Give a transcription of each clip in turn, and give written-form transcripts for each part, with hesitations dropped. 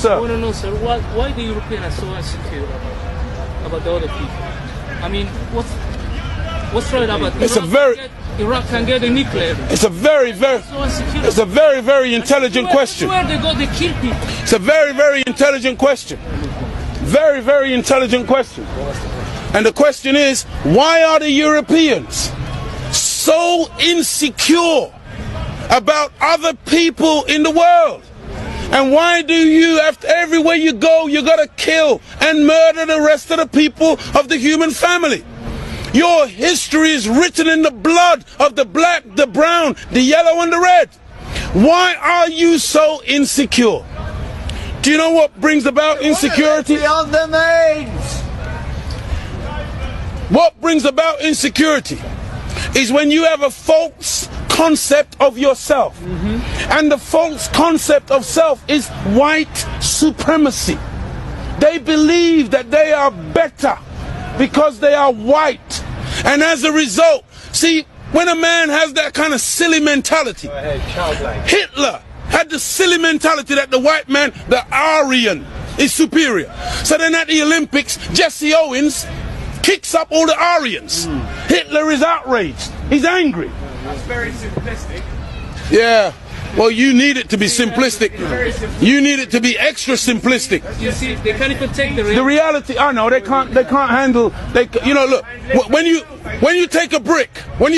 sir. I want to know, sir, why the Europeans are so insecure about the other people? I mean, what's right about Iraq can get a nuclear? It's a very intelligent question. Where they go, they kill people. It's a very intelligent question. Very intelligent question. And the question is, why are the Europeans so insecure about other people in the world? And why do you, after everywhere you go, you gotta kill and murder the rest of the people of the human family? Your history is written in the blood of the black, the brown, the yellow, and the red. Why are you so insecure? Do you know what brings about insecurity? Beyond the mains. What brings about insecurity is when you have a false concept of yourself. And the false concept of self is white supremacy. They believe that they are better because they are white. And as a result, see, when a man has that kind of silly mentality, Hitler had the silly mentality that the white man, the Aryan, is superior. So then at the Olympics, Jesse Owens kicks up all the Aryans. Hitler is outraged. He's angry. That's very simplistic. Yeah. Well, you need it to be simplistic. You need it to be extra simplistic. You see, they can't even take the reality. I know they can't handle. You know, look. When you take a brick, and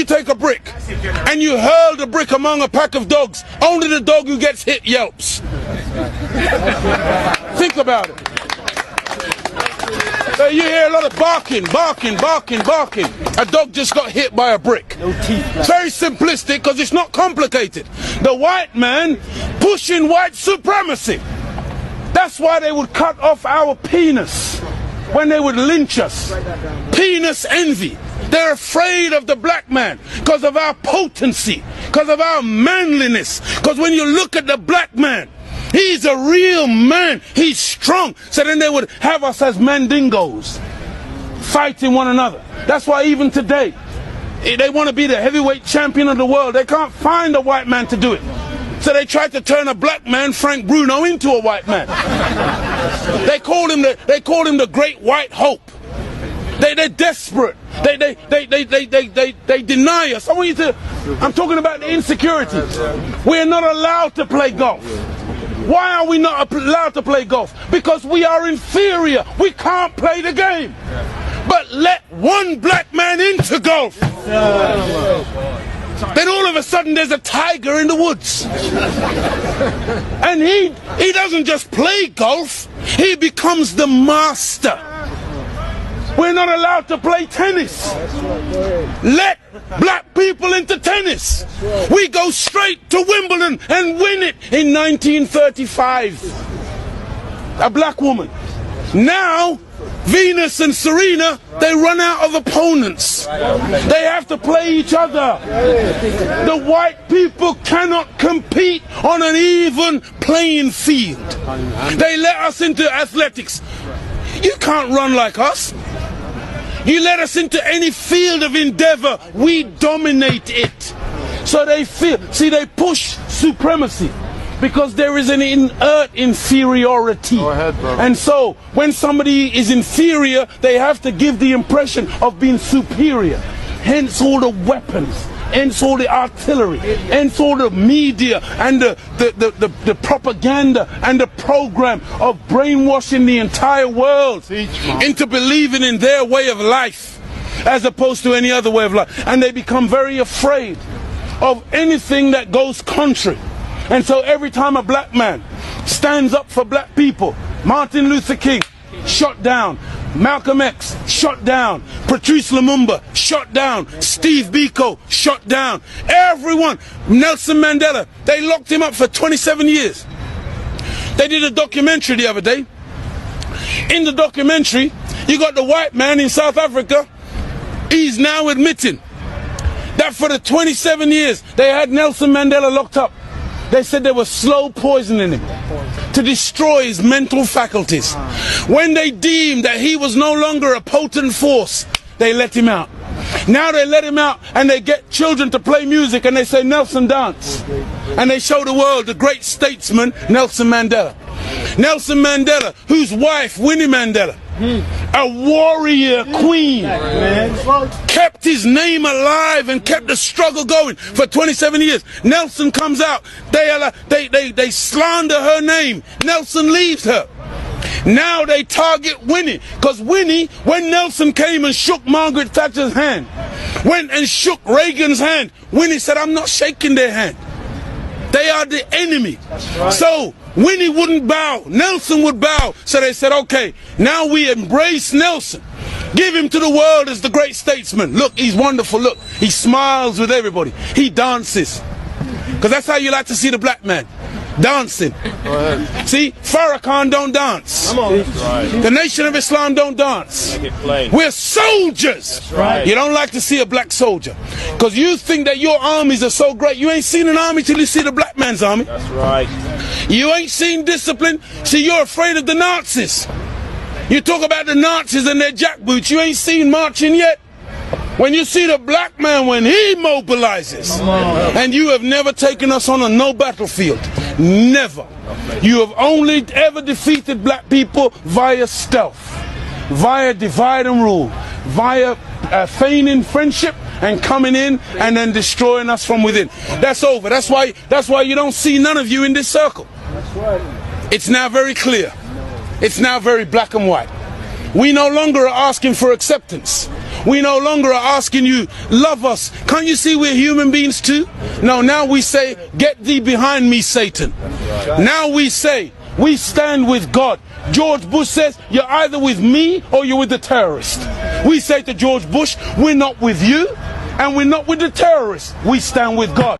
you hurl the brick among a pack of dogs, only the dog who gets hit yelps. Think about it. So you hear a lot of barking. A dog just got hit by a brick. No teeth. It's very simplistic because it's not complicated. The white man pushing white supremacy. That's why they would cut off our penis when they would lynch us. Penis envy. They're afraid of the black man because of our potency, because of our manliness. Because when you look at the black man, he's a real man. He's strong. So then they would have us as mandingos, fighting one another. That's why even today, they want to be the heavyweight champion of the world. They can't find a white man to do it. So they tried to turn a black man, Frank Bruno, into a white man. They called him the Great White Hope. They're desperate. They deny us. I'm talking about the insecurity. We're not allowed to play golf. Why are we not allowed to play golf? Because we are inferior. We can't play the game. But let one black man into golf. Then all of a sudden there's a tiger in the woods. And he doesn't just play golf. He becomes the master. We're not allowed to play tennis. Let black people into tennis. We go straight to Wimbledon and win it in 1935. A black woman. Now, Venus and Serena, they run out of opponents. They have to play each other. The white people cannot compete on an even playing field. They let us into athletics. You can't run like us. You let us into any field of endeavor, we dominate it. So they push supremacy because there is an inert inferiority. Go ahead, brother. And so when somebody is inferior, they have to give the impression of being superior. Hence all the weapons, hence all the artillery, hence all the media and the propaganda and the program of brainwashing the entire world into believing in their way of life as opposed to any other way of life. And they become very afraid of anything that goes contrary. And so every time a black man stands up for black people, Martin Luther King, shot down. Malcolm X, shot down. Patrice Lumumba, shot down. Steve Biko, shot down. Everyone. Nelson Mandela, they locked him up for 27 years. They did a documentary the other day. In the documentary, you got the white man in South Africa. He's now admitting that for the 27 years they had Nelson Mandela locked up, they said they were slow poisoning him to destroy his mental faculties. When they deemed that he was no longer a potent force, they let him out. Now they let him out and they get children to play music and they say, Nelson dance. And they show the world the great statesman Nelson Mandela. Nelson Mandela, whose wife, Winnie Mandela, a warrior queen, kept his name alive and kept the struggle going for 27 years. Nelson comes out, they slander her name. Nelson leaves her. Now they target Winnie, because Winnie, when Nelson came and shook Margaret Thatcher's hand, went and shook Reagan's hand, Winnie said, I'm not shaking their hand. They are the enemy. Right. So Winnie wouldn't bow, Nelson would bow. So they said, okay, now we embrace Nelson. Give him to the world as the great statesman. Look, he's wonderful. Look, he smiles with everybody. He dances. Because that's how you like to see the black man. Dancing. See, Farrakhan don't dance. Come on. Right. The Nation of Islam don't dance. We're soldiers. That's right. You don't like to see a black soldier because you think that your armies are so great. You ain't seen an army till you see the black man's army. That's right. You ain't seen discipline. See, you're afraid of the Nazis. You talk about the Nazis and their jackboots. You ain't seen marching yet. When you see the black man when he mobilizes, and you have never taken us on no battlefield, never. You have only ever defeated black people via stealth, via divide and rule, via feigning friendship and coming in and then destroying us from within. That's over. That's why you don't see none of you in this circle. It's now very clear. It's now very black and white. We no longer are asking for acceptance. We no longer are asking you, love us. Can't you see we're human beings too? No, now we say, get thee behind me, Satan. Now we say, we stand with God. George Bush says, you're either with me or you're with the terrorist. We say to George Bush, we're not with you and we're not with the terrorists. We stand with God.